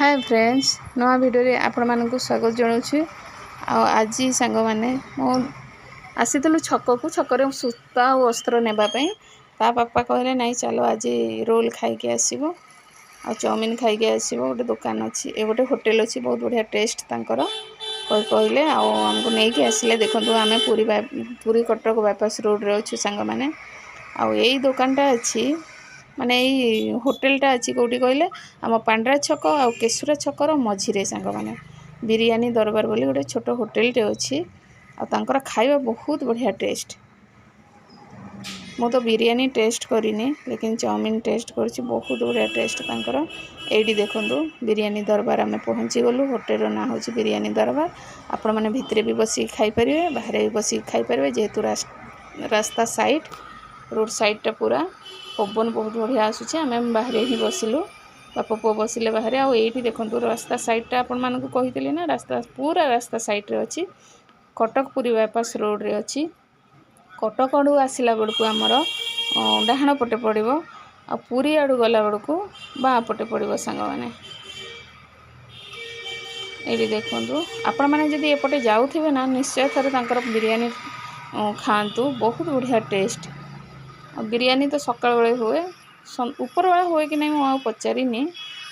Hi friends नवा video रे आपण मानकु स्वागत जणाउछि। आज सांग माने मो आसीतलु छकरे सूता और वस्त्र नेबा पई ता पापा कहले नहीं चलो आज रोल खाई के आसीबो आ चाउमीन खाई के आसीबो। गोटे दुकान अछि ए गोटे होटल अछि बहुत बढ़िया टेस्ट तांकर कहले आ हमको नहीं के आसीले। देखंतु आमे पूरी कटक बाईपास रोड रे अछि सांग माने आ एई दुकानटा अछि माने यही होटेलटा अच्छी कौटी कहले आम पांड्रा छक आ केशुरा छकर मझिरे सांग माने बिरियानी दरबार बोली गोटे छोट होटेलटे अच्छी आर खाଇବା बहुत बढ़िया टेस्ट। मु तो बिरियानी टेस्ट करिनी लेकिन चाउमीन टेस्ट करछि बहुत बढ़िया टेस्ट तांकर। एडी देखंतु बिरियानी दरबार आमे पहुंची गलु। होटेल ना होछि बिरियानी दरबार। आपण माने भितरे भी बसी खाई परिवे बाहर भी बसी खाई परिवे जेहेतु रास्ता साइड रोड साइडटा पूरा पवन बहुत बढ़िया आसुचे। आम बाहर ही बसिलु बापा पुओ बसिले बाहर। आईटी देखो रास्ता साइडटा आपण मानकु कहितली ना रास्ता पूरा रास्ता साइड रे अछि कटक पुरी बाईपास रोड रे अछि। कटक आड़ू आसला बेलू आमर डाहाण पटे पड़ो आ पुरी आड़ू गला बेलू बाँ पटे पड़ो सांग माने। ये देखो आपण मैंने जदि एपटे जाऊे ना निश्चय थे तांकर बिरियानी खातु बहुत बढ़िया टेस्ट। बिरियानी तो सकाल बेले हुए ऊपर बेला हुए कि नहीं मुझे पचारिनी।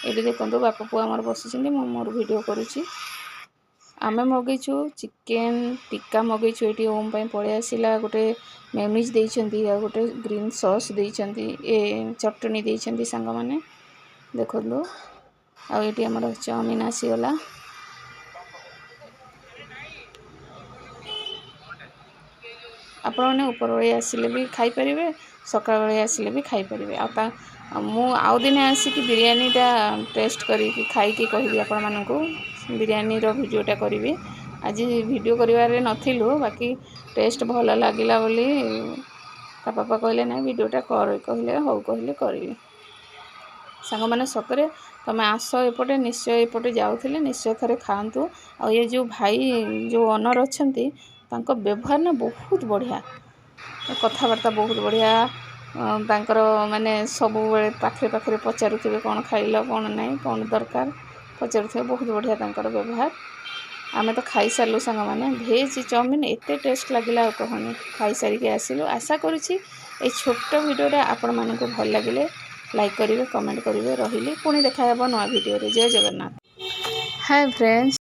ये देखो बापा पुआ आमर बसी मोर वीडियो करुँची। आमे मगेचु चिकेन टिक्का मगेचु ये ओम पलि आसला गोटे मेयोनीज देइछंती आ गोटे ग्रीन सॉस देइछंती ए चटनी देइछंती सांग माने देखो आ ये आमर चाउमीन आसीगला। आपण मैंने ऊपर बेले आसिले भी खाई परिवे सकाळ बेले आसिले भी खाई परिवे। आउ दिने आसिकी बिरियानीटा टेस्ट करी खाई कहबी आपण मानकु बिरियानी रो वीडियोटा करी। आज वीडियो करिवारे नथिलु बाकी टेस्ट भल लागिला बोली ता पापा कहले ना वीडियोटा कर कहले हौ कहले करी। सांग माने सतरे तमे आस एपटे निश्चय एपटे जाउथिले निश्चय थरे खांतु। आ ये जो भाई जो ओनर अछंती तांको व्यवहार ना बहुत बढ़िया कथबार्ता बहुत बढ़िया तांकर माने सब बेले पाखरे पाखरे पचारुथिबे कौन खाइल कौन नहीं कौन दरकार पचारुथिबे बहुत बढ़िया तांकर व्यवहार। आमे तो खाई सारलु सांग माने भेज चाउमीन एते टेस्ट लागिला कहनी खाई सारी के आसिलु। आशा करूछि ए छोट वीडियोटा आपण मानकु भल लागिले लाइक करिवे कमेंट करिवे रहिली पुणी देखा हेबो नवा वीडियो रे। जय जगन्नाथ। Hi friends.